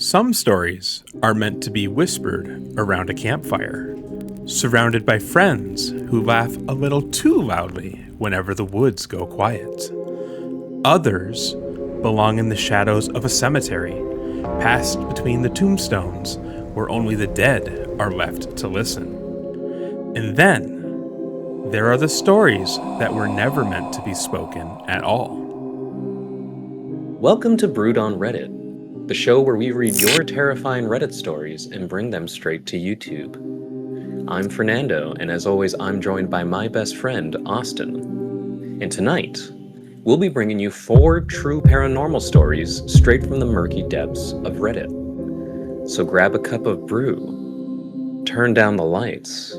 Some stories are meant to be whispered around a campfire, surrounded by friends who laugh a little too loudly whenever the woods go quiet. Others belong in the shadows of a cemetery, passed between the tombstones where only the dead are left to listen. And then there are the stories that were never meant to be spoken at all. Welcome to Brewed on Reddit, the show where we read your terrifying Reddit stories and bring them straight to YouTube. I'm Fernando, and as always, I'm joined by my best friend, Austin. And tonight, we'll be bringing you 4 true paranormal stories straight from the murky depths of Reddit. So grab a cup of brew, turn down the lights,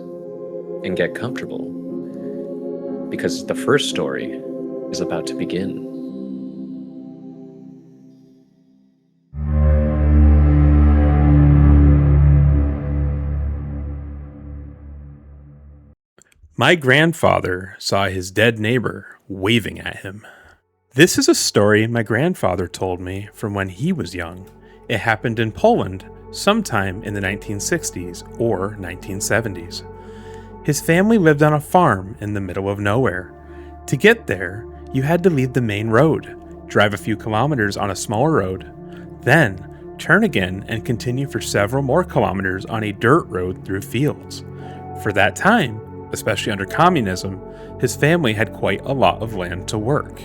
and get comfortable, because the first story is about to begin. My grandfather saw his dead neighbor waving at him. This is a story my grandfather told me from when he was young. It happened in Poland sometime in the 1960s or 1970s. His family lived on a farm in the middle of nowhere. To get there, you had to leave the main road, drive a few kilometers on a smaller road, then turn again and continue for several more kilometers on a dirt road through fields. For that time, especially under communism, his family had quite a lot of land to work.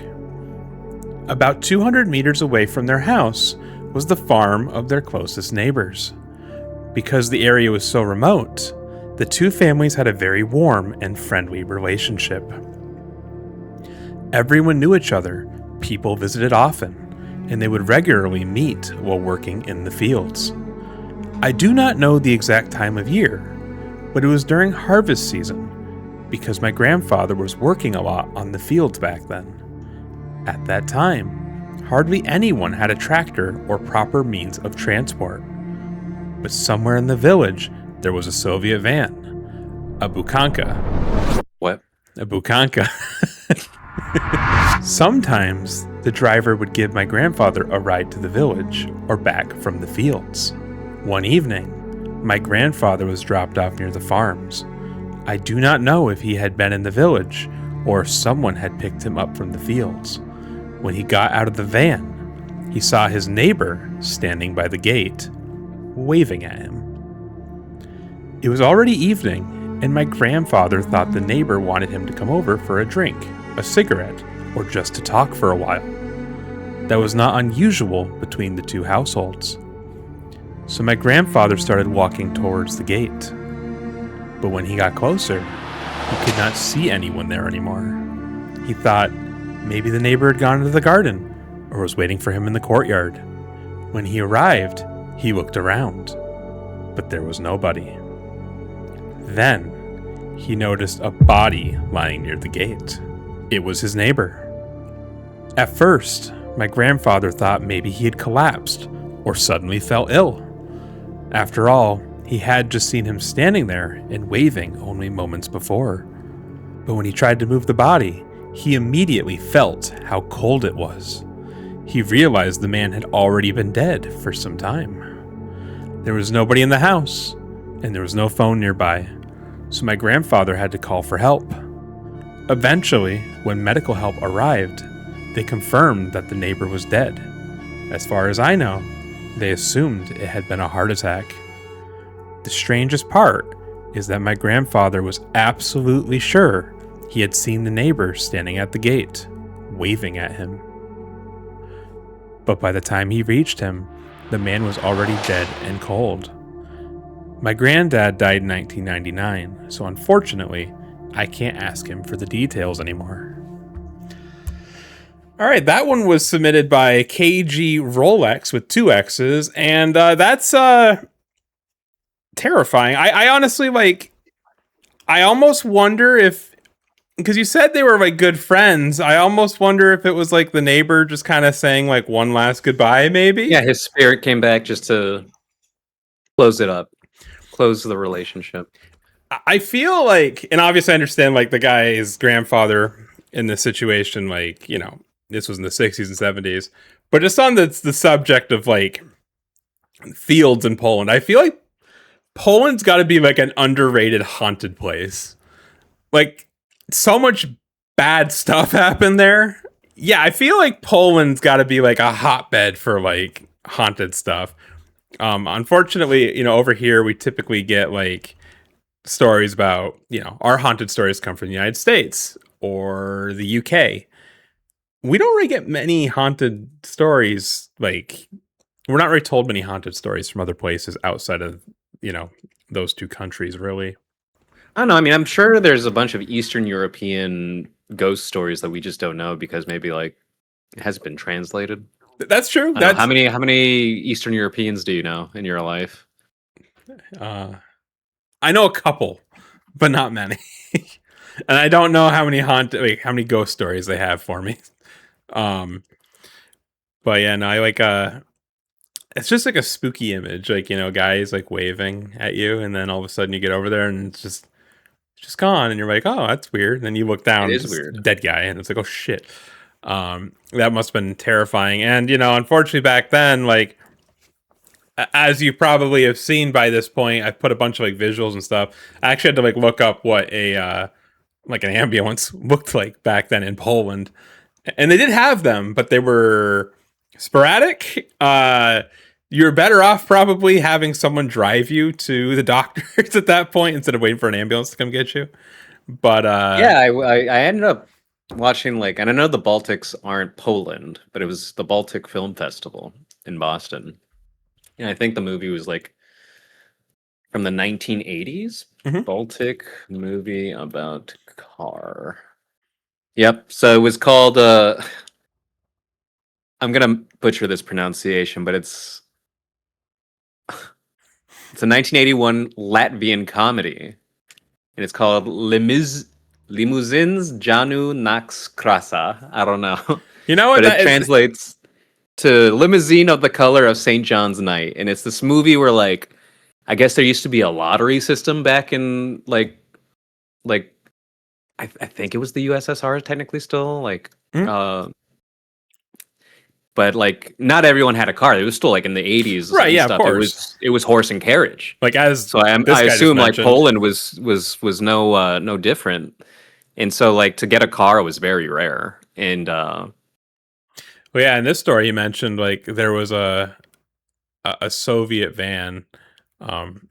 About 200 meters away from their house was the farm of their closest neighbors. Because the area was so remote, the two families had a very warm and friendly relationship. Everyone knew each other, people visited often, and they would regularly meet while working in the fields. I do not know the exact time of year, but it was during harvest season, because my grandfather was working a lot on the fields back then. At that time, hardly anyone had a tractor or proper means of transport. But somewhere in the village, there was a Soviet van. A bukanka. What? A bukanka. Sometimes, the driver would give my grandfather a ride to the village or back from the fields. One evening, my grandfather was dropped off near the farms. I do not know if he had been in the village or if someone had picked him up from the fields. When he got out of the van, he saw his neighbor standing by the gate, waving at him. It was already evening, and my grandfather thought the neighbor wanted him to come over for a drink, a cigarette, or just to talk for a while. That was not unusual between the two households. So my grandfather started walking towards the gate. But when he got closer, he could not see anyone there anymore. He thought maybe the neighbor had gone into the garden or was waiting for him in the courtyard. When he arrived, he looked around, but there was nobody. Then, he noticed a body lying near the gate. It was his neighbor. At first, my grandfather thought maybe he had collapsed or suddenly fell ill. After all, he had just seen him standing there and waving only moments before. But when he tried to move the body, he immediately felt how cold it was. He realized the man had already been dead for some time. There was nobody in the house, and there was no phone nearby, so my grandfather had to call for help. Eventually, when medical help arrived, they confirmed that the neighbor was dead. As far as I know, they assumed it had been a heart attack. The strangest part is that my grandfather was absolutely sure he had seen the neighbor standing at the gate, waving at him. But by the time he reached him, the man was already dead and cold. My granddad died in 1999, so unfortunately, I can't ask him for the details anymore. All right, that one was submitted by KG Rolex with 2 X's, and that's terrifying. I honestly, I almost wonder if, because you said they were good friends, I almost wonder if it was the neighbor just kind of saying one last goodbye, maybe? Yeah, his spirit came back just to close it up, close the relationship. I feel and obviously I understand the guy's grandfather in this situation, this was in the 60s and 70s, but just on the subject of fields in Poland. I feel like Poland's got to be like an underrated haunted place. Like, so much bad stuff happened there. Yeah, I feel like Poland's got to be like a hotbed for like haunted stuff. Unfortunately, over here we typically get like stories about, our haunted stories come from the United States or the UK. We don't really get many haunted stories. Like, we're not really told many haunted stories from other places outside of, those two countries, really. I don't know. I mean, I'm sure there's a bunch of Eastern European ghost stories that we just don't know because maybe like it hasn't been translated. That's true. I don't know. That's How many Eastern Europeans do you know in your life? I know a couple, but not many. And I don't know how many how many ghost stories they have for me. Um, but yeah, no, I like it's just like a spooky image, like guys like waving at you, and then all of a sudden you get over there and it's just gone, and you're like, oh, that's weird. And then you look It down, is just weird. dead guy, and it's like, oh shit. That must have been terrifying. And unfortunately back then, like, as you probably have seen by this point, I've put a bunch of like visuals and stuff. I actually had to like look up what a like an ambulance looked like back then in Poland, and they did have them, but they were sporadic. You're better off probably having someone drive you to the doctors at that point instead of waiting for an ambulance to come get you. But Yeah, I ended up watching like, and I know the Baltics aren't Poland, but it was the Baltic Film Festival in Boston. And I think the movie was like from the 1980s. Mhm. Baltic movie about car. Yep. So it was called I'm gonna butcher this pronunciation, but it's a 1981 Latvian comedy, and it's called Limousines Janu Naks Krasa. I don't know, You know what but it that is? translates to limousine of the color of St. John's Night, and it's this movie where like I guess there used to be a lottery system back in like I think it was the USSR technically still like Mhm. but like not everyone had a car. It was still like in the 80s Right? and Yeah, of stuff. course. It was horse and carriage. Like, as So this I guy just assume like mentioned. Poland was no different. And so like to get a car was very rare. And Well, yeah, in this story, he mentioned like there was a Soviet van. Um,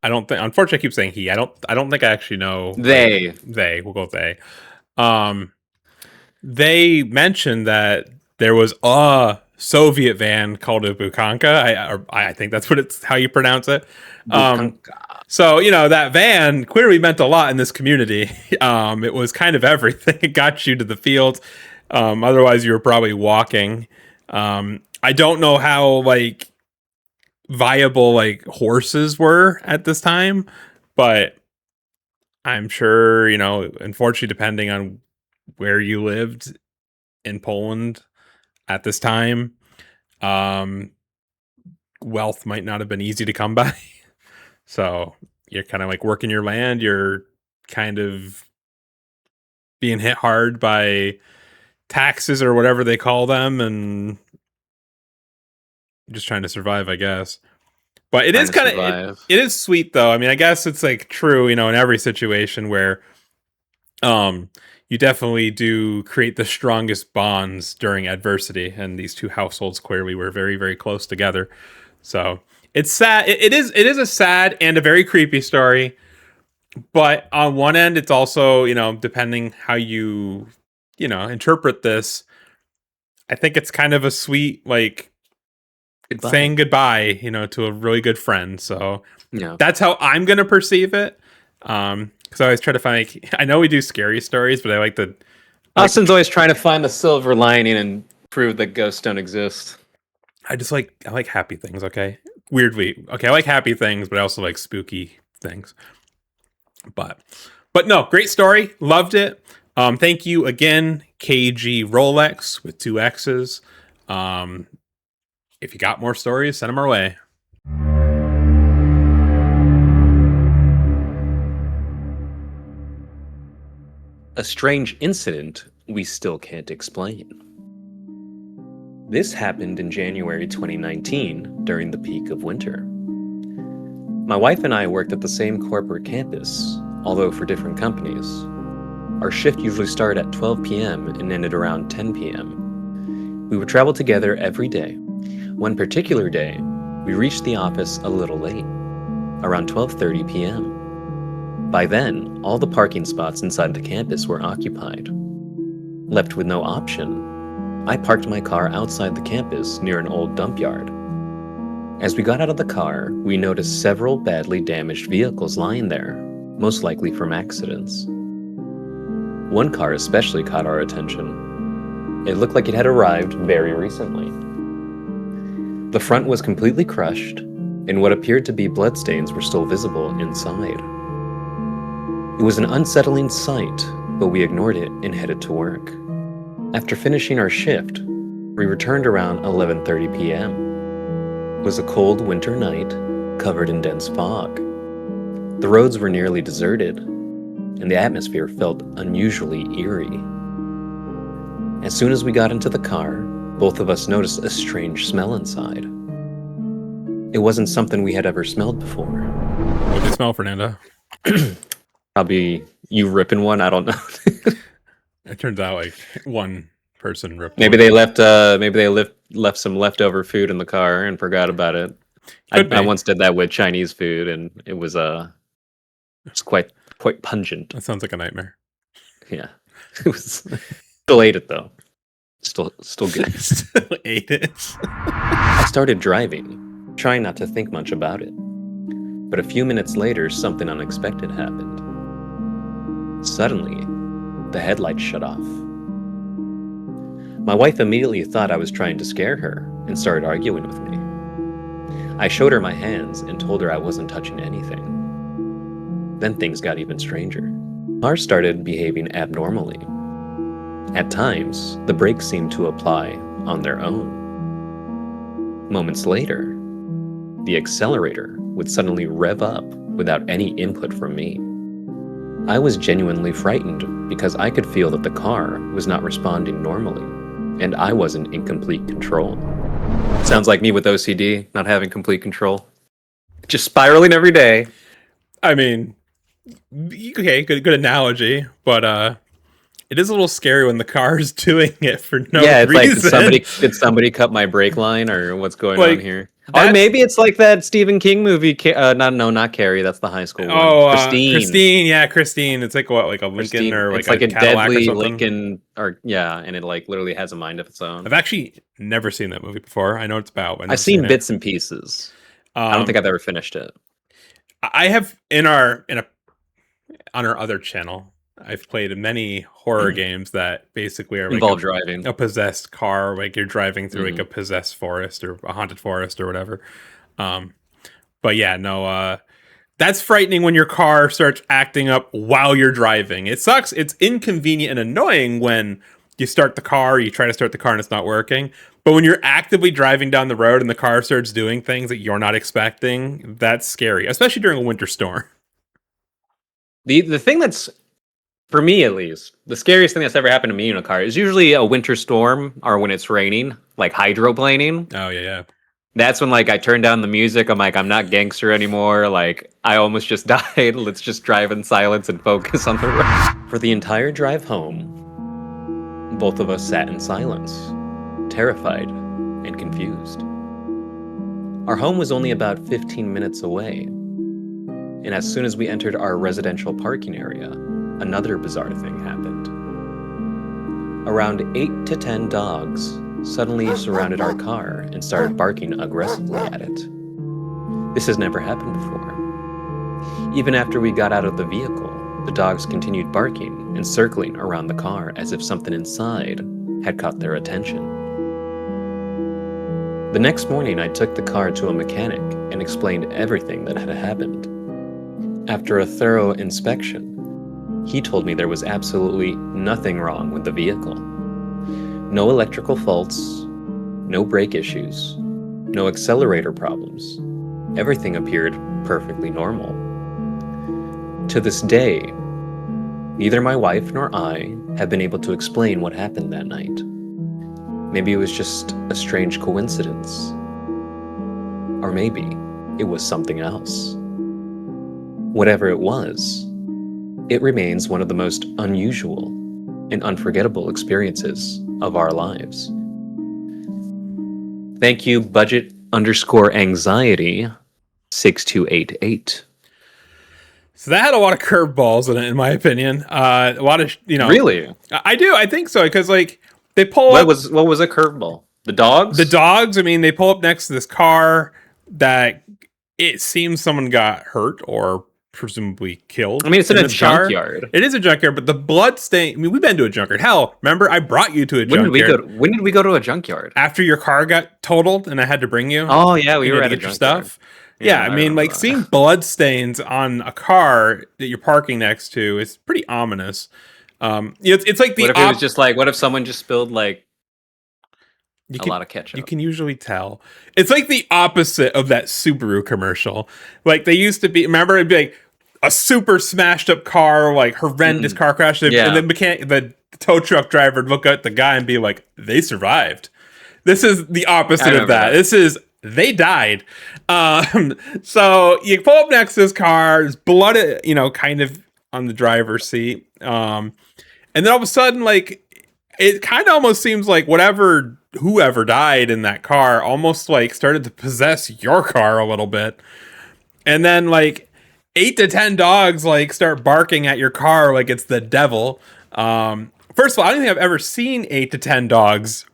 I don't think. Unfortunately, I keep saying he. I don't think I actually know. Like, they they. We'll go with they. Um, they mentioned that there was a Soviet van called a Bukanka. I think that's what it's how you pronounce it. Um, Bukanka. so that van clearly meant a lot in this community. It was kind of everything. It got you to the fields. Otherwise, you were probably walking. I don't know how like viable like horses were at this time, but I'm sure unfortunately, depending on where you lived in Poland at this time, um, wealth might not have been easy to come by. So you're kind of like working your land. You're kind of being hit hard by taxes or whatever they call them, and just trying to survive, I guess. But it Trying is to kind of survive. it is sweet though. I mean, I guess it's like true, in every situation where um you definitely do create the strongest bonds during adversity, and these two households clearly were very, very close together. So it's sad. It is a sad and a very creepy story. But on one end, it's also, depending how you, interpret this, I think it's kind of a sweet, like, Goodbye. saying goodbye, to a really good friend. So Yeah. that's how I'm going to perceive it. Because I always try to find, like, I know we do scary stories, but I like to, Austin's always trying to find the silver lining and prove that ghosts don't exist. I like happy things, okay? Weirdly. Okay, I like happy things, but I also like spooky things. But no, great story. Loved it. Thank you again, KG Rolex with 2 X's. If you got more stories, send them our way. A strange incident we still can't explain. This happened in January 2019 during the peak of winter. My wife and I worked at the same corporate campus, although for different companies. Our shift usually started at 12 p.m. and ended around 10 p.m. We would travel together every day. One particular day, we reached the office a little late, around 12:30 p.m. By then, all the parking spots inside the campus were occupied. Left with no option, I parked my car outside the campus near an old dump yard. As we got out of the car, we noticed several badly damaged vehicles lying there, most likely from accidents. One car especially caught our attention. It looked like it had arrived very recently. The front was completely crushed, and what appeared to be bloodstains were still visible inside. It was an unsettling sight, but we ignored it and headed to work. After finishing our shift, we returned around 11:30 p.m. It was a cold winter night, covered in dense fog. The roads were nearly deserted, and the atmosphere felt unusually eerie. As soon as we got into the car, both of us noticed a strange smell inside. It wasn't something we had ever smelled before. What did you smell, Fernando? Probably you ripping one, I don't know. It turns out like one person ripped. Maybe they left some leftover food in the car and forgot about it. I once did that with Chinese food, and it was quite pungent. That sounds like a nightmare. Yeah, it was. Still ate it though. Still good. Still ate it. I started driving, trying not to think much about it. But a few minutes later, something unexpected happened. Suddenly, the headlights shut off. My wife immediately thought I was trying to scare her and started arguing with me. I showed her my hands and told her I wasn't touching anything. Then things got even stranger. The car started behaving abnormally. At times, the brakes seemed to apply on their own. Moments later, the accelerator would suddenly rev up without any input from me. I was genuinely frightened because I could feel that the car was not responding normally, and I wasn't in complete control. Sounds like me with OCD, not having complete control. Just spiraling every day. I mean, okay, good analogy, but it is a little scary when the car is doing it for no reason. Yeah, it's like, did somebody cut my brake line, or what's going on here? Or maybe it's like that Stephen King movie. Not Carrie. That's the high school one. Oh, Christine. Yeah, Christine. It's like what, like a Lincoln Christine, or like it's like a Cadillac deadly or something? Lincoln, or yeah, and it like literally has a mind of its own. I've actually never seen that movie before. I know what it's about. But I've seen bits and pieces. I don't think I've ever finished it. I have on our other channel, I've played many horror games that basically are involve driving a possessed car, like you're driving through like a possessed forest or a haunted forest or whatever. But yeah, no, that's frightening when your car starts acting up while you're driving. It sucks. It's inconvenient and annoying when you start the car, you try to start the car and it's not working. But when you're actively driving down the road and the car starts doing things that you're not expecting, that's scary, especially during a winter storm. The thing that's, for me at least, the scariest thing that's ever happened to me in a car is usually a winter storm or when it's raining, like hydroplaning. Oh, yeah. That's when, like, I turn down the music. I'm like, I'm not gangster anymore. Like, I almost just died. Let's just drive in silence and focus on the road. For the entire drive home, both of us sat in silence, terrified and confused. Our home was only about 15 minutes away. And as soon as we entered our residential parking area, another bizarre thing happened. Around 8 to 10 dogs suddenly surrounded our car and started barking aggressively at it. This has never happened before. Even after we got out of the vehicle, the dogs continued barking and circling around the car as if something inside had caught their attention. The next morning, I took the car to a mechanic and explained everything that had happened. After a thorough inspection, he told me there was absolutely nothing wrong with the vehicle. No electrical faults, no brake issues, no accelerator problems. Everything appeared perfectly normal. To this day, neither my wife nor I have been able to explain what happened that night. Maybe it was just a strange coincidence. Or maybe it was something else. Whatever it was, it remains one of the most unusual and unforgettable experiences of our lives. Thank you, budget_anxiety 6288. So that had a lot of curveballs in it, in my opinion. A lot of, Really? I do. I think so, because like they pull What up was a curveball? The dogs? the dogs. I mean, they pull up next to this car that it seems someone got hurt or presumably killed. I mean, it's in a this car. junkyard. It is a junkyard, but the blood stain. I mean, we've been to a junkyard. Hell, remember I brought you to a junkyard. When did we go to a junkyard? After your car got totaled and I had to bring you. Oh yeah, we were at to a get your junkyard. stuff. Yeah, I mean, like seeing blood stains on a car that you're parking next to is pretty ominous. It's like the. What if it was just like? What if someone just spilled like a lot of ketchup? You can usually tell. It's like the opposite of that Subaru commercial. Like they used to be. Remember, it'd be like a super smashed up car, like horrendous car crash, and the tow truck driver would look at the guy and be like, "They survived." This is the opposite of that. This is. They died. So you pull up next to this car, there's blood, kind of on the driver's seat. And then all of a sudden, like, it kind of almost seems like whoever died in that car almost like started to possess your car a little bit. And then like 8 to 10 dogs like start barking at your car like it's the devil. First of all, I don't think I've ever seen 8 to 10 dogs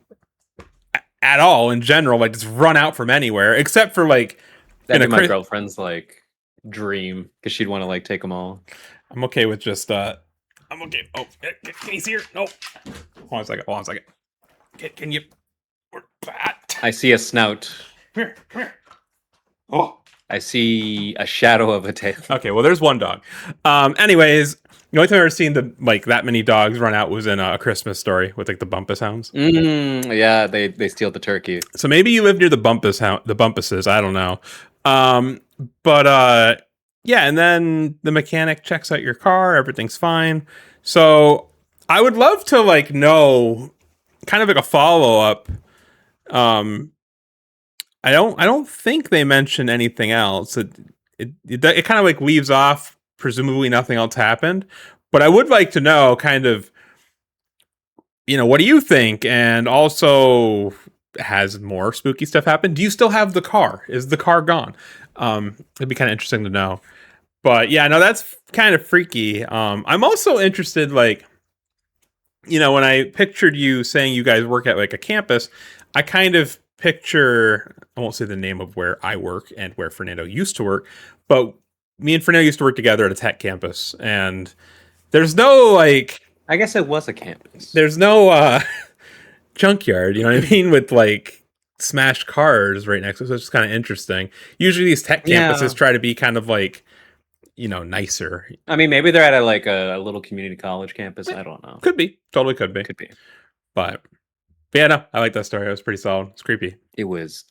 at all in general, like just run out from anywhere, except for like that'd be my girlfriend's like dream because she'd want to like take them all. I'm okay with just I'm okay. Oh, he's here. No, hold on a second. Can you? I see a snout. Come here. Oh, I see a shadow of a tail. Okay, well, there's one dog. Anyways. The only time I've ever seen that many dogs run out was in A Christmas Story with like the Bumpus hounds. Yeah, they steal the turkey. So maybe you live near the Bumpuses. I don't know. Yeah, and then the mechanic checks out your car. Everything's fine. So I would love to like know, kind of like a follow up. I don't think they mentioned anything else. It kind of like leaves off. Presumably nothing else happened, but I would like to know kind of, what do you think? And also, has more spooky stuff happened? Do you still have the car? Is the car gone? It'd be kind of interesting to know. But yeah, no, that's kind of freaky. I'm also interested, like, when I pictured you saying you guys work at like a campus, I kind of picture, I won't say the name of where I work and where Fernando used to work, but me and Fernando used to work together at a tech campus, and there's no like. I guess it was a campus. There's no junkyard, you know what I mean, with like smashed cars right next to it. So it's just kind of interesting. Usually these tech campuses try to be kind of like, nicer. I mean, maybe they're at a little community college campus. I don't know. Could be. Totally could be. Could be. But yeah, no, I like that story. It was pretty solid. It's creepy. It was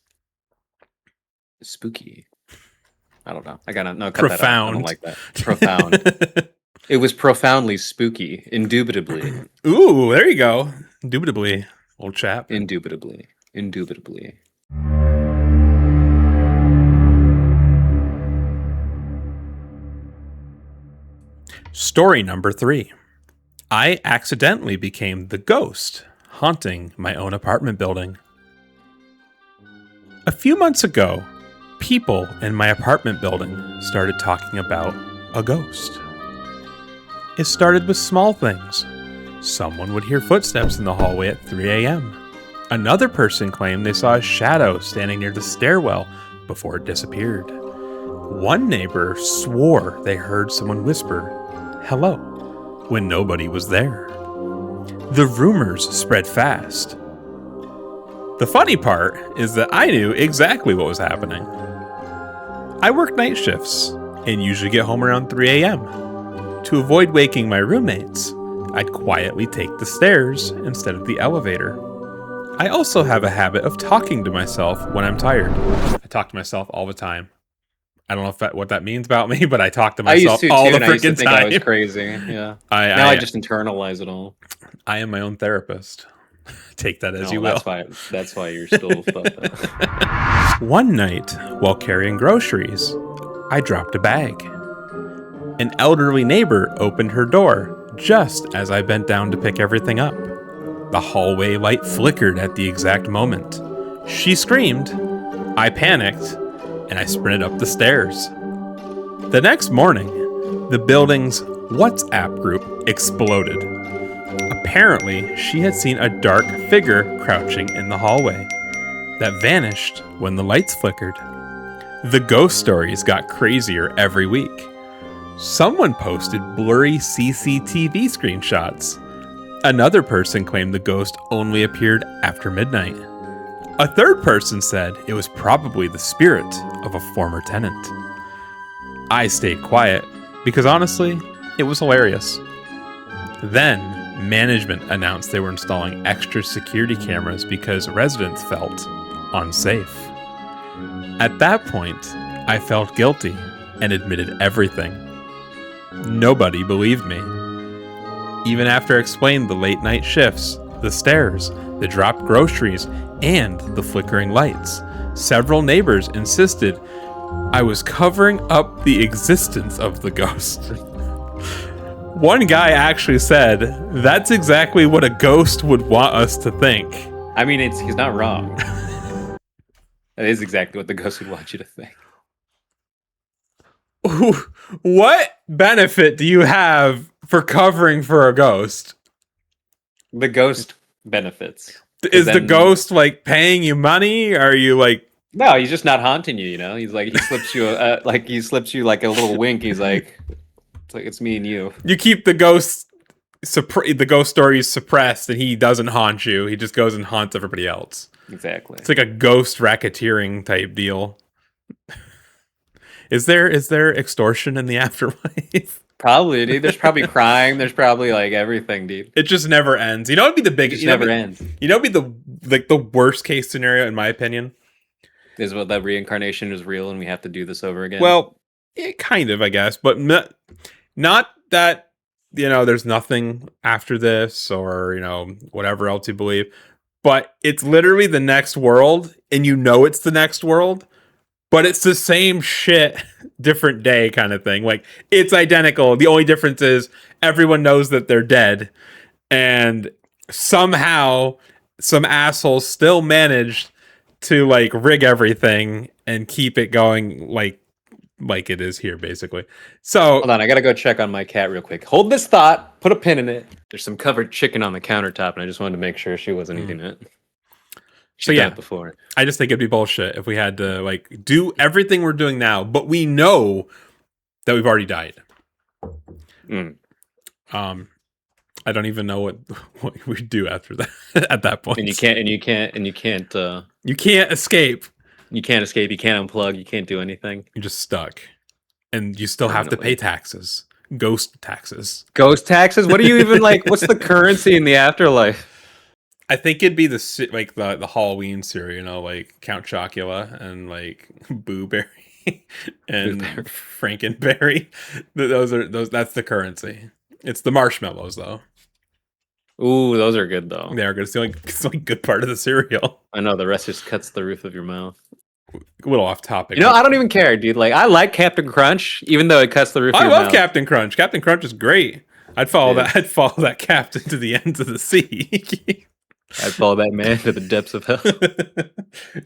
spooky. I don't know. I gotta cut profound. That out. I don't like that. Profound. It was profoundly spooky. Indubitably. Ooh, there you go. Indubitably, old chap. Indubitably. Story number 3. I accidentally became the ghost haunting my own apartment building. A few months ago, people in my apartment building started talking about a ghost. It started with small things. Someone would hear footsteps in the hallway at 3 a.m. Another person claimed they saw a shadow standing near the stairwell before it disappeared. One neighbor swore they heard someone whisper, "Hello," when nobody was there. The rumors spread fast. The funny part is that I knew exactly what was happening. I work night shifts and usually get home around 3 a.m. To avoid waking my roommates, I'd quietly take the stairs instead of the elevator. I also have a habit of talking to myself when I'm tired. I talk to myself all the time. I don't know what that means about me, but I talk to myself all the freaking time. I was crazy. Yeah. I just internalize it all. I am my own therapist. Take that as you No, will. that's why you're still fucked up. One night, while carrying groceries, I dropped a bag. An elderly neighbor opened her door just as I bent down to pick everything up. The hallway light flickered at the exact moment. She screamed, I panicked, and I sprinted up the stairs. The next morning, the building's WhatsApp group exploded. Apparently, she had seen a dark figure crouching in the hallway that vanished when the lights flickered. The ghost stories got crazier every week. Someone posted blurry CCTV screenshots. Another person claimed the ghost only appeared after midnight. A third person said it was probably the spirit of a former tenant. I stayed quiet because honestly, it was hilarious. Then, management announced they were installing extra security cameras because residents felt unsafe. At that point, I felt guilty and admitted everything. Nobody believed me. Even after I explained the late night shifts, the stairs, the dropped groceries, and the flickering lights, several neighbors insisted I was covering up the existence of the ghost. One guy actually said, that's exactly what a ghost would want us to think. I mean, he's not wrong. That is exactly what the ghost would want you to think. What benefit do you have for covering for a ghost? The ghost benefits. Is the ghost like paying you money? Are you like? No, he's just not haunting you. You know, he's like he slips you like a little wink. He's like, it's me and you. You keep the ghost stories suppressed, and he doesn't haunt you. He just goes and haunts everybody else. Exactly. It's like a ghost racketeering type deal. Is there extortion in the afterlife? Probably, dude. There's probably crying. There's probably like everything, dude. It just never ends. You know, it'd be the biggest. It never ends. You know, it'd be the worst case scenario in my opinion. Is what that reincarnation is real and we have to do this over again. Well, kind of, I guess, but not that there's nothing after this or whatever else you believe. But it's literally the next world, and it's the next world. But it's the same shit, different day kind of thing. Like, it's identical. The only difference is everyone knows that they're dead. And somehow some assholes still managed to, like, rig everything and keep it going like it is here, basically. So... Hold on, I gotta go check on my cat real quick. Hold this thought. Put a pin in it. There's some covered chicken on the countertop, and I just wanted to make sure she wasn't eating it. So yeah, before. I just think it'd be bullshit if we had to like do everything we're doing now, but we know that we've already died. I don't even know what we do after that at that point. And you can't escape. You can't escape. You can't unplug. You can't do anything. You're just stuck, and you still have to pay taxes. Ghost taxes. Ghost taxes. What do you even like? What's the currency in the afterlife? I think it'd be the Halloween cereal, like Count Chocula and like Boo Berry and Frankenberry. That's the currency. It's the marshmallows though. Ooh, those are good though. They are good. It's the only good part of the cereal. I know, the rest just cuts the roof of your mouth. A little off topic. I don't even care, dude. Like, I like Captain Crunch, even though it cuts the roof of your mouth. I love Captain Crunch. Captain Crunch is great. I'd follow that captain to the ends of the sea. I'd follow that man to the depths of hell.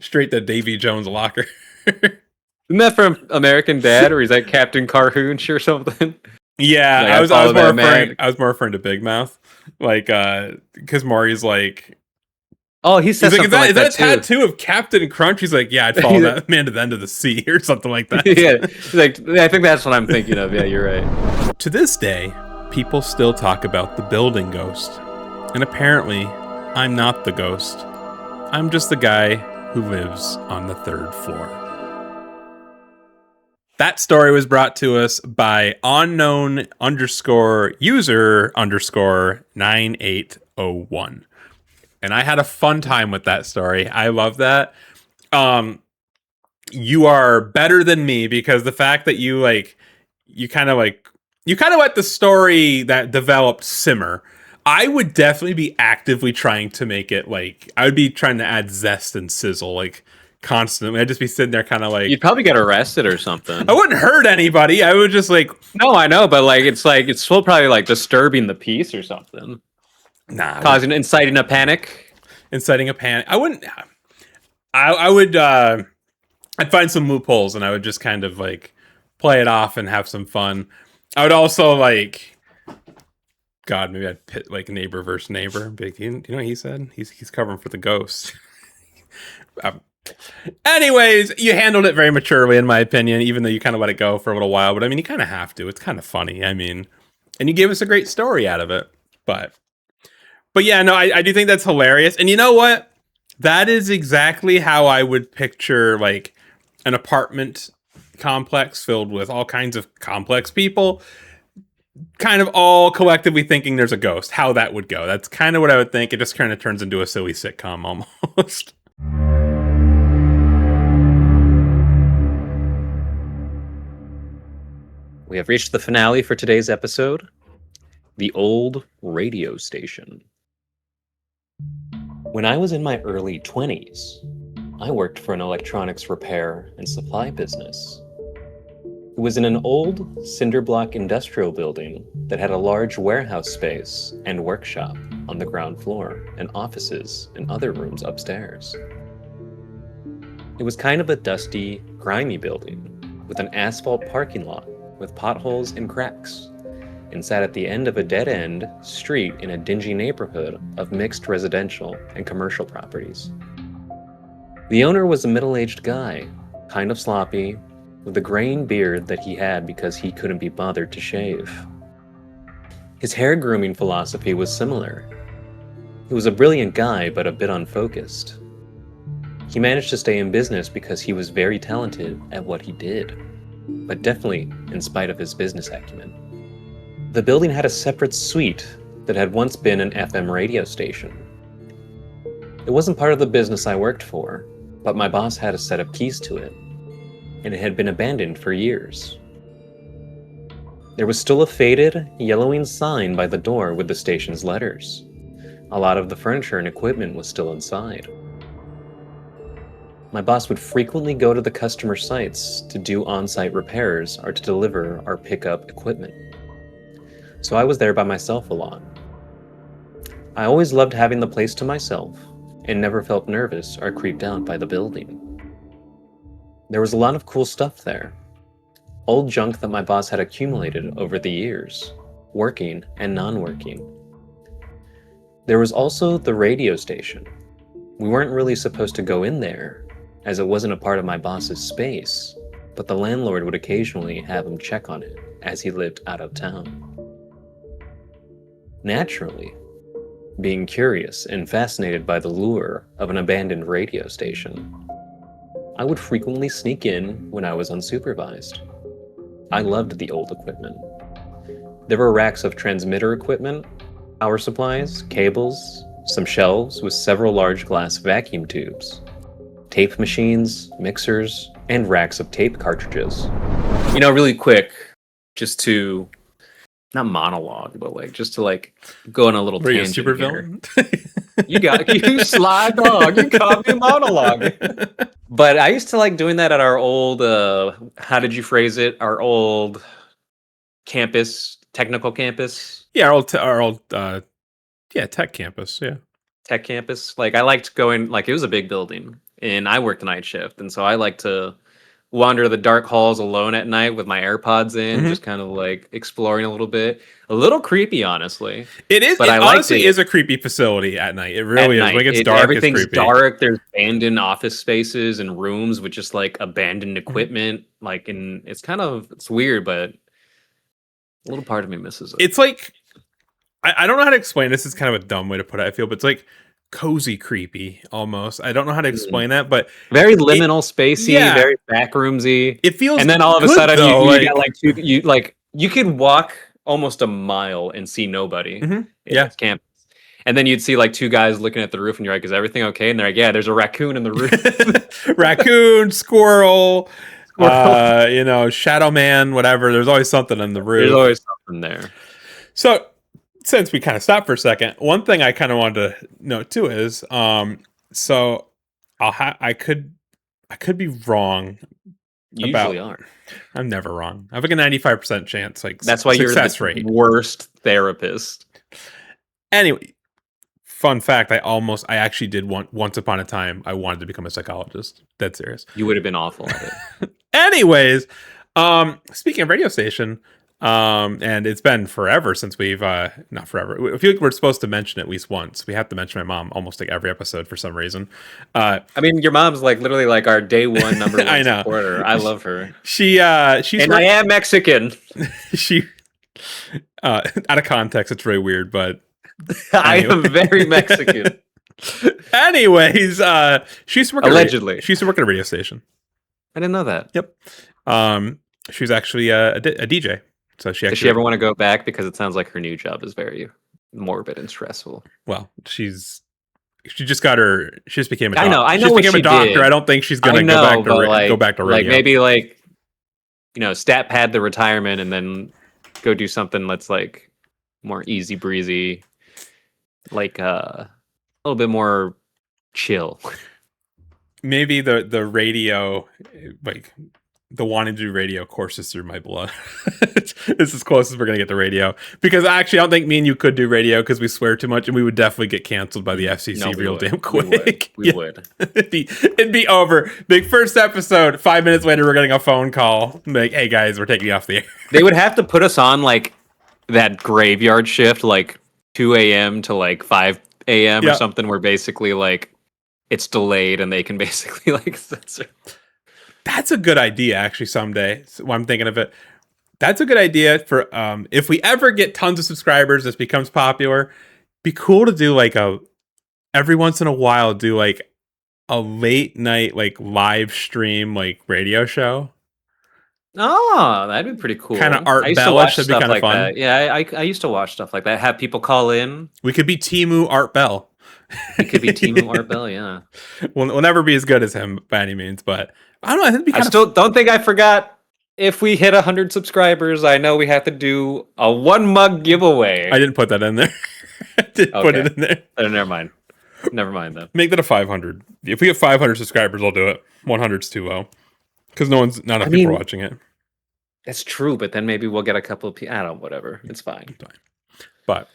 Straight to Davy Jones' locker. Isn't that from American Dad, or is that Captain Carhoonch or something? Yeah, like, I was more referring to Big Mouth, like, because Maury's like, oh, he says something like that. Is that a tattoo of Captain Crunch? He's like, yeah, I'd follow that man to the end of the sea or something like that. Yeah, he's like, I think that's what I'm thinking of. Yeah, you're right. To this day, people still talk about the building ghost, and apparently, I'm not the ghost. I'm just the guy who lives on the 3rd floor. That story was brought to us by unknown_user_9801. And I had a fun time with that story. I love that. You are better than me because the fact that you kind of let the story that developed simmer. I would definitely be actively trying to make it like I would be trying to add zest and sizzle like constantly. I'd just be sitting there kind of like You'd probably get arrested or something. I wouldn't hurt anybody. I would just like No, I know, but it's still probably like disturbing the peace or something, inciting a panic. inciting a panic. I wouldn't. I would. I'd find some loopholes and I would just kind of like play it off and have some fun. I would also like. God, maybe I'd pit like neighbor versus neighbor. Big, you know what he said? He's covering for the ghost. Anyways, you handled it very maturely, in my opinion, even though you kind of let it go for a little while. But I mean, you kind of have to. It's kind of funny. I mean, and you gave us a great story out of it. But yeah, no, I do think that's hilarious. And you know what? That is exactly how I would picture like an apartment complex filled with all kinds of complex people, kind of all collectively thinking there's a ghost. How that would go. That's kind of what I would think. It just kind of turns into a silly sitcom almost. We have reached the finale for today's episode, the old radio station. When I was in my early 20s, I worked for an electronics repair and supply business. It was in an old cinder block industrial building that had a large warehouse space and workshop on the ground floor and offices and other rooms upstairs. It was kind of a dusty, grimy building with an asphalt parking lot with potholes and cracks, and sat at the end of a dead-end street in a dingy neighborhood of mixed residential and commercial properties. The owner was a middle-aged guy, kind of sloppy, with a graying beard that he had because he couldn't be bothered to shave. His hair grooming philosophy was similar. He was a brilliant guy, but a bit unfocused. He managed to stay in business because he was very talented at what he did, but definitely in spite of his business acumen. The building had a separate suite that had once been an FM radio station. It wasn't part of the business I worked for, but my boss had a set of keys to it, and it had been abandoned for years. There was still a faded, yellowing sign by the door with the station's letters. A lot of the furniture and equipment was still inside. My boss would frequently go to the customer sites to do on-site repairs or to deliver our pickup equipment. So I was there by myself a lot. I always loved having the place to myself and never felt nervous or creeped out by the building. There was a lot of cool stuff there. Old junk that my boss had accumulated over the years, working and non-working. There was also the radio station. We weren't really supposed to go in there, as it wasn't a part of my boss's space, but the landlord would occasionally have him check on it as he lived out of town. Naturally, being curious and fascinated by the lure of an abandoned radio station, I would frequently sneak in when I was unsupervised. I loved the old equipment. There were racks of transmitter equipment, power supplies, cables, some shelves with several large glass vacuum tubes, tape machines, mixers, and racks of tape cartridges. You know, really quick, just to, not monologue, but like, just to like go on a little Were you a tangent super here. villain? You sly dog, you caught me monologue. But I used to like doing that at our old, how did you phrase it? Our old campus, technical campus. Yeah, our old tech campus. Yeah. Tech campus. Like I liked going, like it was a big building and I worked night shift. And so I like to wander the dark halls alone at night with my AirPods in, just kind of like exploring a little bit. A little creepy, honestly. It is. But It I liked honestly it. is a creepy facility at night. It really is. Night. When it gets dark, Everything's it's creepy. dark. There's abandoned office spaces and rooms with just like abandoned equipment. Like, and it's weird, but a little part of me misses it. It's like, I don't know how to explain this. It's kind of a dumb way to put it, I feel, but it's like cozy creepy almost. I don't know how to explain that, but very liminal, spacey, very backroomsy. It feels. And then all of a good, sudden, though, you get like you could walk almost a mile and see nobody. In this campus. And then you'd see like two guys looking at the roof, and you're like, "Is everything okay?" And they're like, "Yeah, there's a raccoon in the roof." Raccoon, squirrel, shadow man, whatever. There's always something on the roof. There's always something there. So since we kind of stopped for a second, one thing I kind of wanted to note too is, so I could be wrong You about. usually are. I'm never wrong. I have like a 95% chance, like That's why you're success the rate. worst therapist. Anyway, fun fact: I actually did once upon a time. I wanted to become a psychologist. Dead serious. You would have been awful at it. Anyways, speaking of radio station, and it's been forever since we've not forever. I feel like we're supposed to mention it at least once. We have to mention my mom almost like every episode for some reason. I mean, your mom's like literally like our day one number one I know. supporter. I love her. She's and I am Mexican. She out of context, it's really weird, but I am very Mexican. Anyways, she used to work allegedly. She used to work at a radio station. I didn't know that. Yep. She was actually a DJ. So she actually. Does she ever want to go back? Because it sounds like her new job is very morbid and stressful. Well, she just got her. She just became a doctor. I know. She just became a doctor. Did. I don't think she's gonna go back to radio. Like maybe like, stat pad the retirement and then go do something that's like more easy breezy, like a little bit more chill. Maybe the radio, like the wanting to do radio courses through my blood. It's as close as we're gonna get to radio, because actually I don't think me and you could do radio because we swear too much and we would definitely get canceled by the FCC damn quick. We would. It'd be over. Big first episode. 5 minutes later, we're getting a phone call. Like, hey guys, we're taking you off the air. They would have to put us on like that graveyard shift, like 2 a.m. to like 5 a.m. or something, where basically like it's delayed and they can basically like censor. That's a good idea, actually. Someday, so I'm thinking of it. That's a good idea for if we ever get tons of subscribers, this becomes popular. Be cool to do like every once in a while do like a late night like live stream like radio show. Oh, that'd be pretty cool. Kind of Art Bellish. That'd be kind of fun. That. Yeah, I used to watch stuff like that. Have people call in. We could be Timu Art Bell. It could be Timu Art Bell. Yeah, we'll never be as good as him by any means, but I don't know. I think it'd be I still don't think I forgot. If we hit 100 subscribers, I know we have to do a 1 mug giveaway. I didn't put that in there. I didn't put it in there. Never mind. Never mind, though. Make that a 500. If we get 500 subscribers, I'll do it. 100's too low. Because not enough people are watching it. That's true, but then maybe we'll get a couple of people. I don't know, whatever. It's fine. But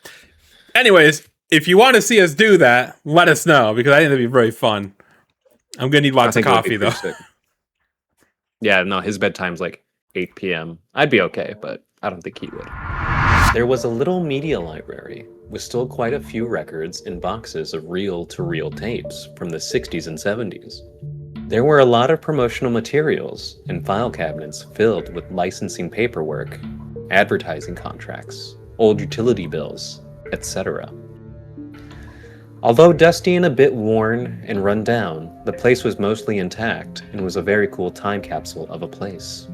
anyways, if you want to see us do that, let us know, because I think it'd be very fun. I'm going to need lots of coffee, though. Yeah, no, his bedtime's like 8 p.m. I'd be okay, but I don't think he would. There was a little media library with still quite a few records and boxes of reel-to-reel tapes from the 60s and 70s. There were a lot of promotional materials and file cabinets filled with licensing paperwork, advertising contracts, old utility bills, etc. Although dusty and a bit worn and run down, the place was mostly intact and was a very cool time capsule of a place.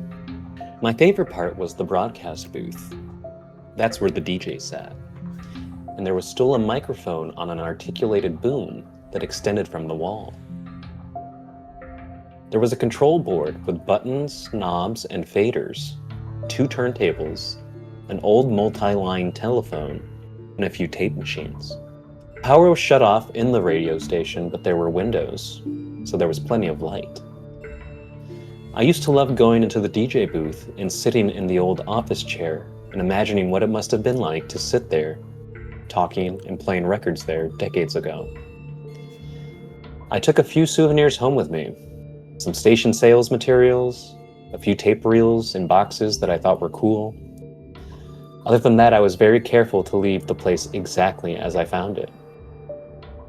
My favorite part was the broadcast booth. That's where the DJ sat. And there was still a microphone on an articulated boom that extended from the wall. There was a control board with buttons, knobs, and faders, 2 turntables, an old multi-line telephone, and a few tape machines. Power was shut off in the radio station, but there were windows, so there was plenty of light. I used to love going into the DJ booth and sitting in the old office chair and imagining what it must have been like to sit there, talking and playing records there decades ago. I took a few souvenirs home with me. Some station sales materials, a few tape reels and boxes that I thought were cool. Other than that, I was very careful to leave the place exactly as I found it.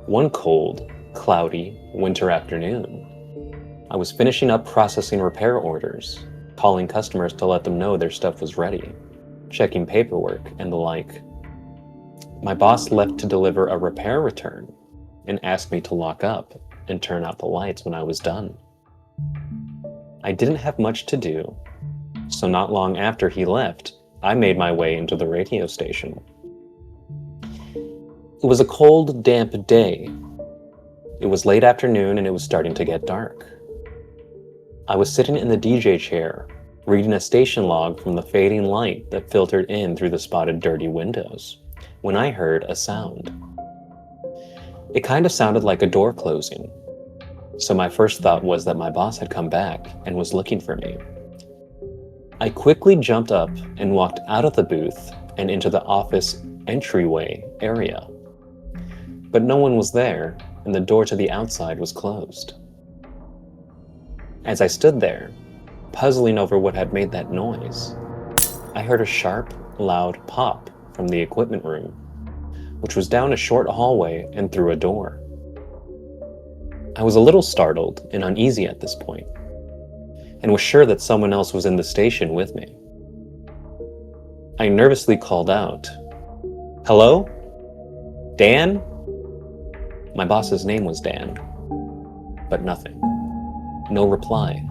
One cold, cloudy winter afternoon, I was finishing up processing repair orders, calling customers to let them know their stuff was ready, checking paperwork and the like. My boss left to deliver a repair return and asked me to lock up and turn out the lights when I was done. I didn't have much to do, so not long after he left, I made my way into the radio station. It was a cold, damp day. It was late afternoon and it was starting to get dark. I was sitting in the DJ chair, reading a station log from the fading light that filtered in through the spotted dirty windows, when I heard a sound. It kind of sounded like a door closing, so my first thought was that my boss had come back and was looking for me. I quickly jumped up and walked out of the booth and into the office entryway area. But no one was there, and the door to the outside was closed. As I stood there, puzzling over what had made that noise, I heard a sharp, loud pop from the equipment room, which was down a short hallway and through a door. I was a little startled and uneasy at this point, and was sure that someone else was in the station with me. I nervously called out, "Hello? Dan?" My boss's name was Dan, but nothing. No reply.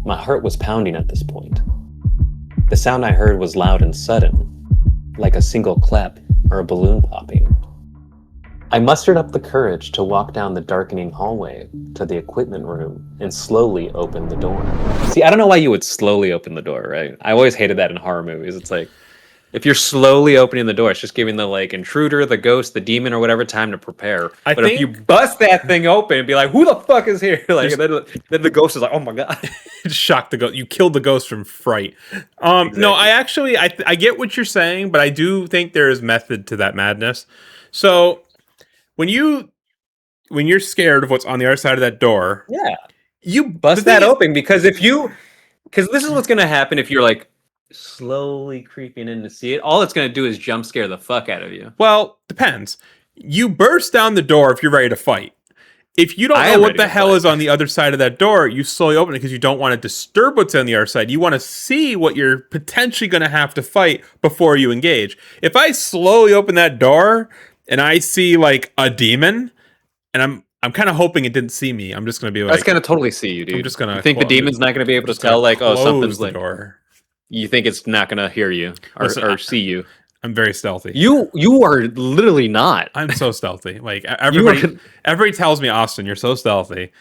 My heart was pounding at this point. The sound I heard was loud and sudden, like a single clap or a balloon popping. I mustered up the courage to walk down the darkening hallway to the equipment room and slowly open the door. See, I don't know why you would slowly open the door, right? I always hated that in horror movies. It's like, if you're slowly opening the door, it's just giving the intruder, the ghost, the demon, or whatever time to prepare. But if you bust that thing open and be like, "Who the fuck is here?" Then the ghost is like, "Oh my god!" Shock the ghost. You killed the ghost from fright. Exactly. No, I get what you're saying, but I do think there is method to that madness. So when you're scared of what's on the other side of that door, you bust that open because this is what's gonna happen if you're slowly creeping in to see it. All it's going to do is jump scare the fuck out of you. Well, depends. You burst down the door if you're ready to fight. If you don't know what the hell is on the other side of that door, you slowly open it because you don't want to disturb what's on the other side. You want to see what you're potentially going to have to fight before you engage. If I slowly open that door and I see a demon, and I'm kind of hoping it didn't see me. I'm just going to be that's going to totally see you, dude. I'm just going to. You think the demon's not going to be able to tell something's the door. You think it's not going to hear you or see you? I'm very stealthy. You are literally not. I'm so stealthy. Everybody tells me, "Austin, you're so stealthy.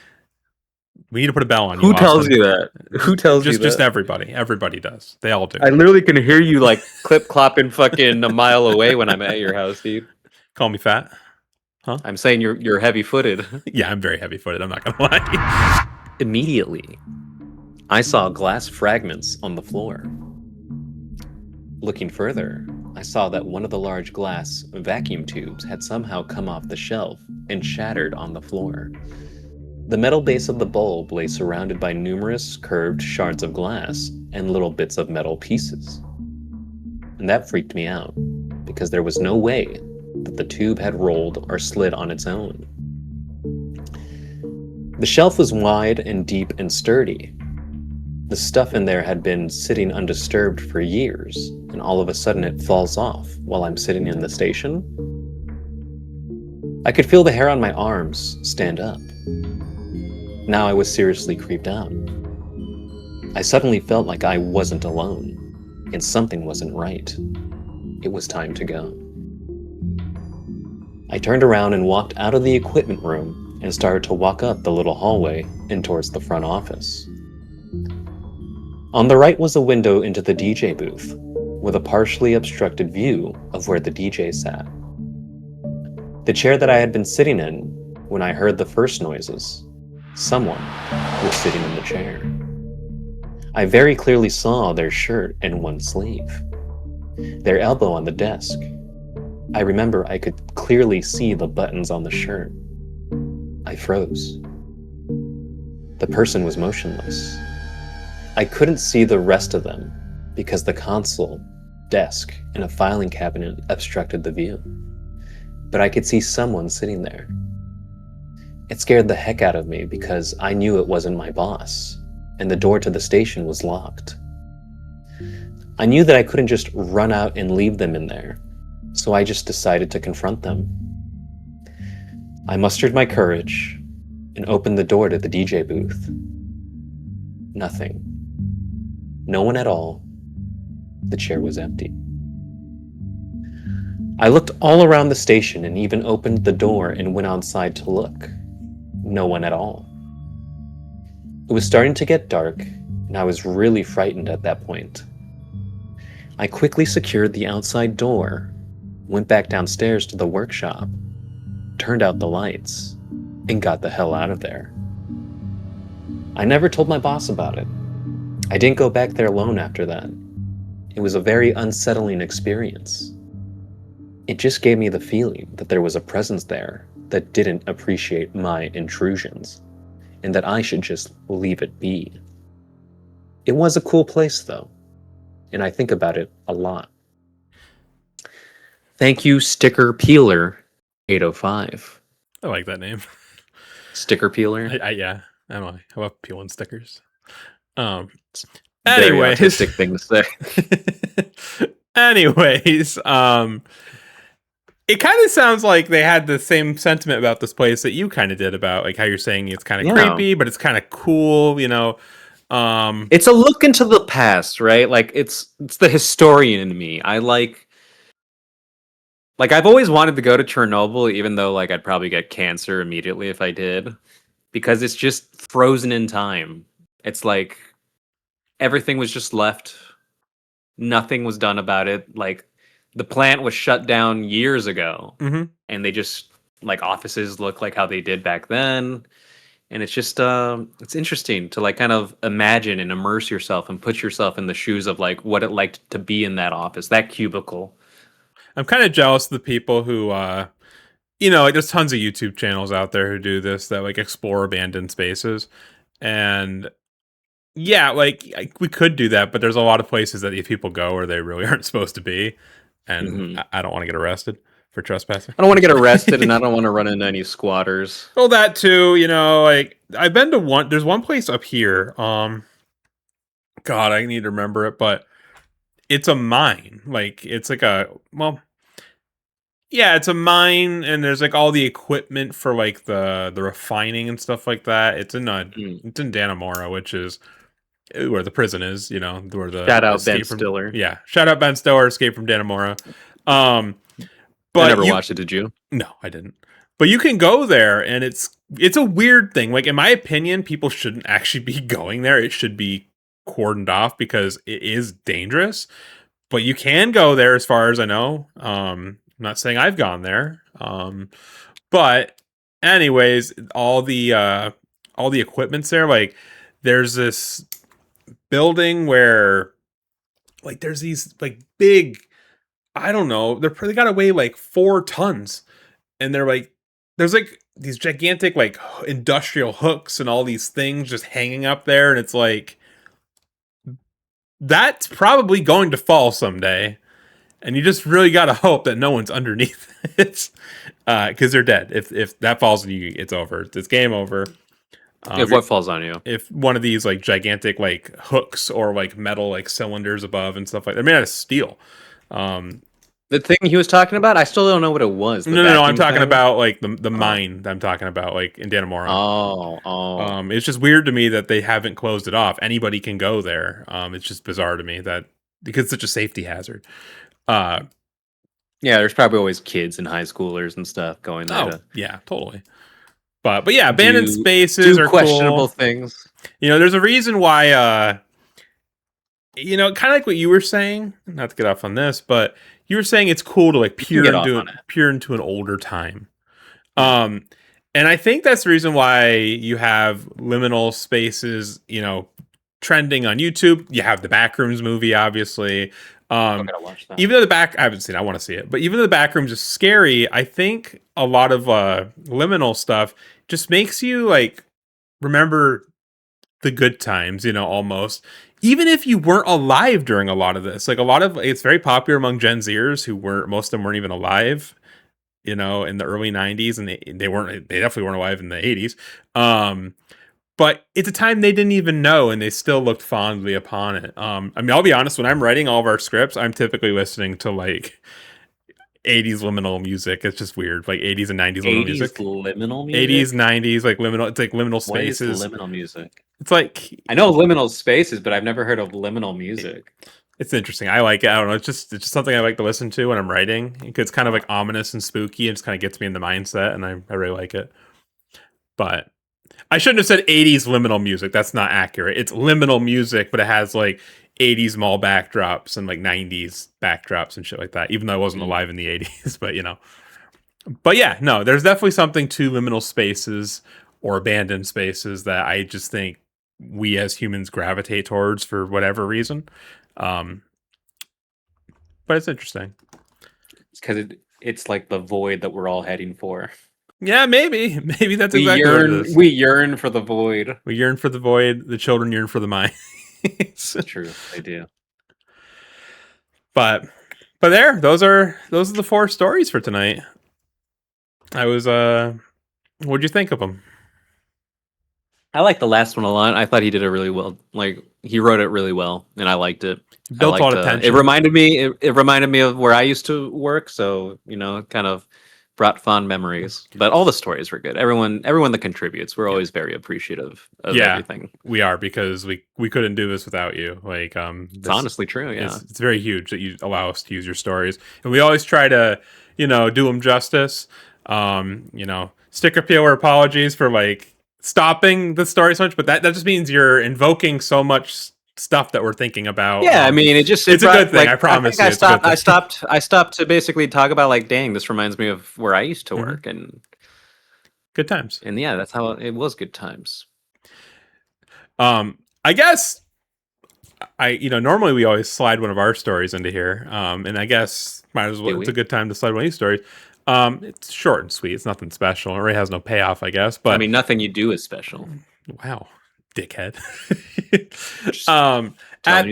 We need to put a bell on you." Who tells you that? Who tells you that? Just everybody. Everybody does. They all do. I literally can hear you clip clopping fucking a mile away when I'm at your house, dude. Call me fat? Huh? I'm saying you're heavy footed. Yeah, I'm very heavy footed. I'm not gonna lie. Immediately, I saw glass fragments on the floor. Looking further, I saw that one of the large glass vacuum tubes had somehow come off the shelf and shattered on the floor. The metal base of the bulb lay surrounded by numerous curved shards of glass and little bits of metal pieces. And that freaked me out, because there was no way that the tube had rolled or slid on its own. The shelf was wide and deep and sturdy. The stuff in there had been sitting undisturbed for years, and all of a sudden it falls off while I'm sitting in the station. I could feel the hair on my arms stand up. Now I was seriously creeped out. I suddenly felt like I wasn't alone, and something wasn't right. It was time to go. I turned around and walked out of the equipment room and started to walk up the little hallway and towards the front office. On the right was a window into the DJ booth, with a partially obstructed view of where the DJ sat. The chair that I had been sitting in when I heard the first noises, someone was sitting in the chair. I very clearly saw their shirt and one sleeve, their elbow on the desk. I remember I could clearly see the buttons on the shirt. I froze. The person was motionless. I couldn't see the rest of them because the console, desk, and a filing cabinet obstructed the view. But I could see someone sitting there. It scared the heck out of me because I knew it wasn't my boss, and the door to the station was locked. I knew that I couldn't just run out and leave them in there, so I just decided to confront them. I mustered my courage and opened the door to the DJ booth. Nothing. No one at all. The chair was empty. I looked all around the station and even opened the door and went outside to look. No one at all. It was starting to get dark, and I was really frightened at that point. I quickly secured the outside door, went back downstairs to the workshop, turned out the lights, and got the hell out of there. I never told my boss about it. I didn't go back there alone after that. It was a very unsettling experience. It just gave me the feeling that there was a presence there that didn't appreciate my intrusions, and that I should just leave it be. It was a cool place, though, and I think about it a lot. Thank you, Sticker Peeler 805. I like that name. Sticker Peeler? Yeah, I don't know. I love peeling stickers. Very Anyways, artistic thing to say. anyways, it kind of sounds like they had the same sentiment about this place that you kind of did about like how you're saying it's kind of creepy, but it's kind of cool, you know. It's a look into the past, right? Like it's the historian in me. I like I've always wanted to go to Chernobyl, even though like I'd probably get cancer immediately if I did, because it's just frozen in time. It's like everything was just left. Nothing was done about it. Like the plant was shut down years ago, and they just like offices look like how they did back then. And it's just it's interesting to like kind of imagine and immerse yourself and put yourself in the shoes of like what it liked to be in that office, that cubicle. I'm kind of jealous of the people who, you know, like there's tons of YouTube channels out there who do this that like explore abandoned spaces. And yeah, like we could do that, but there's a lot of places that if people go where they really aren't supposed to be. And I don't want to get arrested for trespassing. I don't want to get arrested and I don't want to run into any squatters. Well, that too, you know, like I've been to there's one place up here. God, I need to remember it, but it's a mine. Like it's like yeah, it's a mine, and there's like all the equipment for like the refining and stuff like that. It's in it's in Dannemora, which is where the prison is. You know, where the shout out Ben Stiller. Yeah, shout out Ben Stiller. Escape from Dannemora. But I never watched it. Did you? No, I didn't. But you can go there, and it's a weird thing. Like in my opinion, people shouldn't actually be going there. It should be cordoned off because it is dangerous. But you can go there, as far as I know. I'm not saying I've gone there. But anyways, all the equipment's there. Like there's this building where like there's these like big, I don't know, they gotta weigh like 4 tons, and they're like there's like these gigantic like industrial hooks and all these things just hanging up there, and it's like that's probably going to fall someday, and you just really gotta hope that no one's underneath it, because they're dead. If that falls on you, it's over. It's game over. If what falls on you? If one of these like gigantic like hooks or like metal like cylinders above and stuff like that, they're made out of steel. The thing he was talking about, I still don't know what it was. No. I'm talking about like the mine. I'm talking about like in Dannemora. Oh. It's just weird to me that they haven't closed it off. Anybody can go there. It's just bizarre to me that because it's such a safety hazard. Yeah, there's probably always kids and high schoolers and stuff going there. Yeah, totally. But yeah, abandoned spaces are questionable cool. Things. You know, there's a reason why. You know, kind of like what you were saying. Not to get off on this, but you were saying it's cool to like peer into an older time. And I think that's the reason why you have liminal spaces, you know, trending on YouTube. You have the Backrooms movie, obviously. I'm gonna watch that. Even though I haven't seen it, I want to see it. But even though the Backrooms is scary, I think a lot of liminal stuff just makes you like remember the good times, you know, almost. Even if you weren't alive during a lot of this, like it's very popular among Gen Zers most of them weren't even alive, you know, in the early 90s, and they definitely weren't alive in the 80s. But it's a time they didn't even know, and they still looked fondly upon it. I mean, I'll be honest, when I'm writing all of our scripts, I'm typically listening to like 80s liminal music. It's just weird, like 80s and 90s liminal music. 80s, 90s, like liminal. It's like liminal spaces. What is liminal music? It's like I know liminal spaces, but I've never heard of liminal music. It's interesting. I like it. I don't know. It's just something I like to listen to when I'm writing. It's kind of like ominous and spooky. It just kind of gets me in the mindset, and I really like it. But I shouldn't have said 80s liminal music. That's not accurate. It's liminal music, but it has like 80s mall backdrops and like 90s backdrops and shit like that, even though I wasn't alive in the 80s. But but yeah, no, there's definitely something to liminal spaces or abandoned spaces that I just think we as humans gravitate towards for whatever reason. But it's interesting. It's because it's like the void that we're all heading for. Yeah, maybe that's exactly what it is. We yearn for the void. We yearn for the void. The children yearn for the mind. It's true, they do. But those are the 4 stories for tonight. What'd you think of them? I like the last one a lot. I thought he did it really well. Like, he wrote it really well, and I liked it. Built a lot of tension. It reminded me of where I used to work, so kind of brought fond memories. But all the stories were good. Everyone that contributes, we're always very appreciative of everything. We are, because we couldn't do this without you. Like, it's honestly true. Yeah, it's very huge that you allow us to use your stories, and we always try to do them justice. Sticker peel or apologies for like stopping the story so much, but that just means you're invoking so much stuff that we're thinking about. Yeah, I mean, it's a good thing. Like, I promise you. I stopped to basically talk about, like, dang, this reminds me of where I used to work, and good times. And yeah, that's how it was. Good times. I guess normally we always slide one of our stories into here. And I guess might as well. It's a good time to slide one of these stories. It's short and sweet. It's nothing special. It really has no payoff, I guess. But I mean, nothing you do is special. Wow, dickhead. At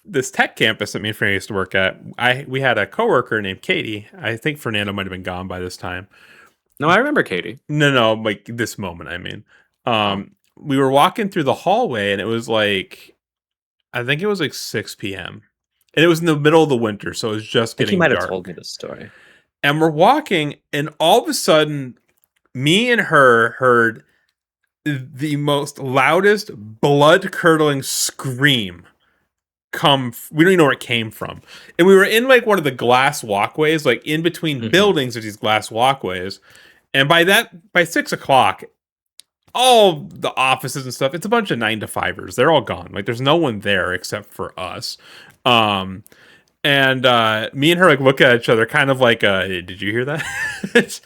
this tech campus that me and Fernando used to work at, we had a coworker named Katie. I think Fernando might have been gone by this time. No, I remember Katie. No, like this moment, I mean. We were walking through the hallway, and it was like, I think it was like 6 p.m. And it was in the middle of the winter, so it was just getting dark. I think you might have told me this story. And we're walking, and all of a sudden, me and her heard the most loudest, blood-curdling scream come. We don't even know where it came from. And we were in like one of the glass walkways, like in between buildings, there's these glass walkways. And by 6 o'clock, all the offices and stuff, it's a bunch of 9-to-5ers. They're all gone. Like, there's no one there except for us. And me and her like look at each other, kind of like, did you hear that?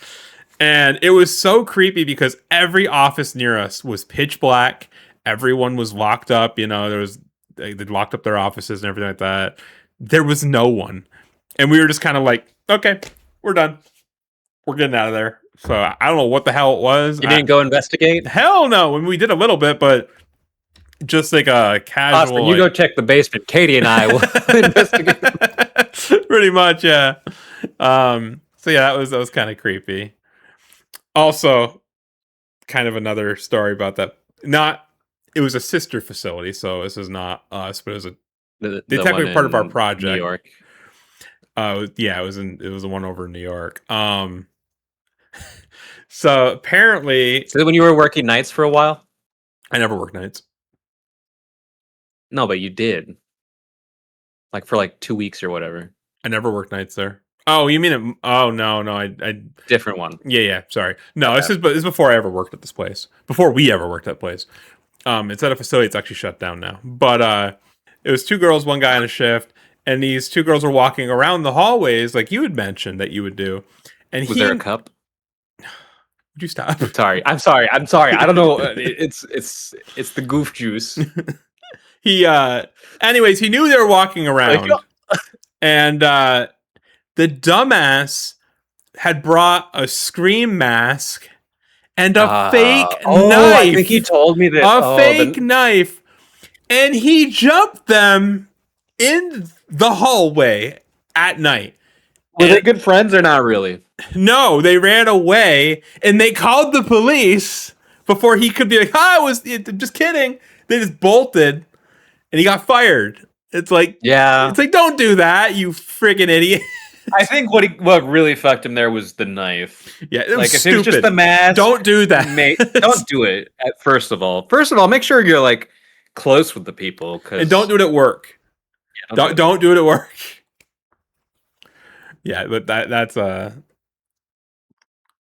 And it was so creepy because every office near us was pitch black. Everyone was locked up. They locked up their offices and everything like that. There was no one, and we were just kind of like, okay, we're done. We're getting out of there. So I don't know what the hell it was. You didn't go investigate? Hell no. I mean, we did a little bit, but just like a casual. Austin, you go check the basement. Katie and I will investigate. Pretty much, yeah. So yeah, that was kind of creepy. Also, kind of another story about that. It was a sister facility, so this is not us, but it was the technically part of our project. New York. Yeah, it was the one over in New York. So apparently, so when you were working nights for a while, I never worked nights. No, but you did, like for like 2 weeks or whatever. I never worked nights there. Oh, you mean it? Oh no, I different one. Yeah. Sorry, no. Okay. This is before I ever worked at this place. Before we ever worked at that place. It's at a facility. It's actually shut down now. But it was 2 girls, 1 guy on a shift, and these 2 girls were walking around the hallways like you had mentioned that you would do. And was there a cup? Would you stop? I'm sorry. I don't know. It's the goof juice. Anyways, he knew they were walking around, and the dumbass had brought a scream mask and a fake knife. I think he told me that. Knife, and he jumped them in the hallway at night. Were they good friends or not really? No, they ran away, and they called the police before he could be like, I was just kidding. They just bolted, and he got fired. It's like, don't do that, you friggin' idiot. I think what really fucked him there was the knife. Yeah, it was like, stupid. If it was just the mask, don't do that. Don't do it. First of all, make sure you're like close with the people, and don't do it at work. Yeah, don't do it at work. Yeah, but that's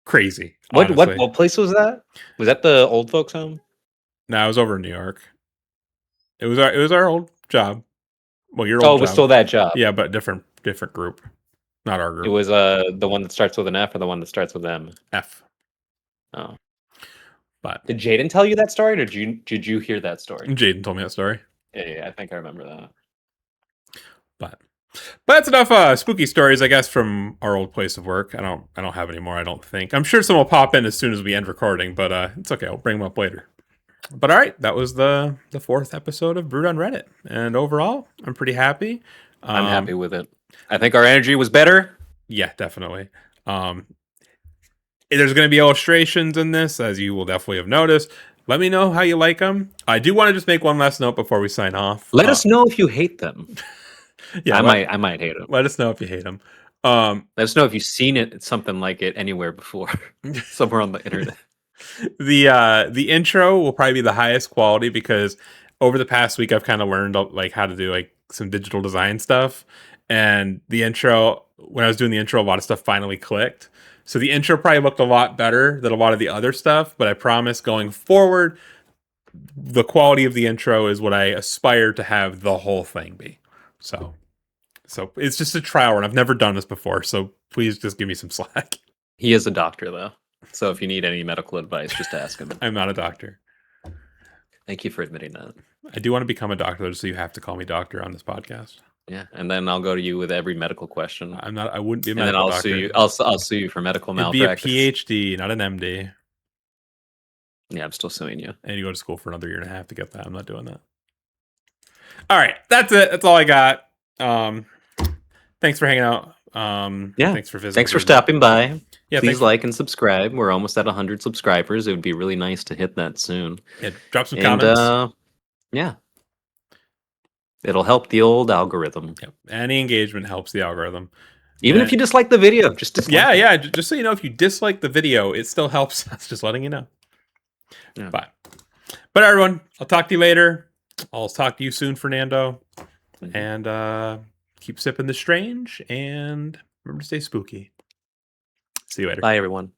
crazy. What place was that? Was that the old folks' home? No, it was over in New York. It was our old job. Well, your Oh, old it was job. still that job. Yeah, but different group. Not our group. It was the one that starts with an F or the one that starts with M? F. Oh. But Did Jaden tell you that story, or did you hear that story? Jaden told me that story. Yeah, I think I remember that. But that's enough spooky stories, I guess, from our old place of work. I don't have any more, I don't think. I'm sure some will pop in as soon as we end recording, but it's okay. I'll bring them up later. But all right, that was the fourth episode of Brewed on Reddit. And overall, I'm pretty happy. I'm happy with it. I think our energy was better. Yeah, definitely. There's going to be illustrations in this, as you will definitely have noticed. Let me know how you like them. I do want to just make one last note before we sign off. Let us know if you hate them. Yeah, I might hate them. Let us know if you hate them. Let us know if you've seen something like it anywhere before, somewhere on the internet. The intro will probably be the highest quality because over the past week I've kind of learned like how to do like some digital design stuff, and the intro, when I was doing the intro, a lot of stuff finally clicked. So the intro probably looked a lot better than a lot of the other stuff, but I promise going forward, the quality of the intro is what I aspire to have the whole thing be. So it's just a trial run. I've never done this before, so please just give me some slack. He is a doctor, though. So if you need any medical advice, just ask him. I'm not a doctor. Thank you for admitting that. I do want to become a doctor, so you have to call me doctor on this podcast. Yeah, and then I'll go to you with every medical question. I'm not. I wouldn't be a and then medical I'll doctor. sue you. I'll sue you for medical malpractice. It'd be a PhD, not an MD. Yeah, I'm still suing you. And you go to school for another 1.5 years to get that. I'm not doing that. All right, that's it. That's all I got. Thanks for hanging out. Thanks for visiting. Thanks for stopping by. Yeah, please like and subscribe. We're almost at 100 subscribers. It would be really nice to hit that soon. Yeah, drop some comments. Yeah. It'll help the old algorithm. Yep. Any engagement helps the algorithm. Even if you dislike the video, just dislike it. Just so you know, if you dislike the video, it still helps us. Just letting you know. Yeah. But everyone, I'll talk to you later. I'll talk to you soon, Fernando. Mm-hmm. And keep sipping the strange and remember to stay spooky. See you later. Bye, everyone.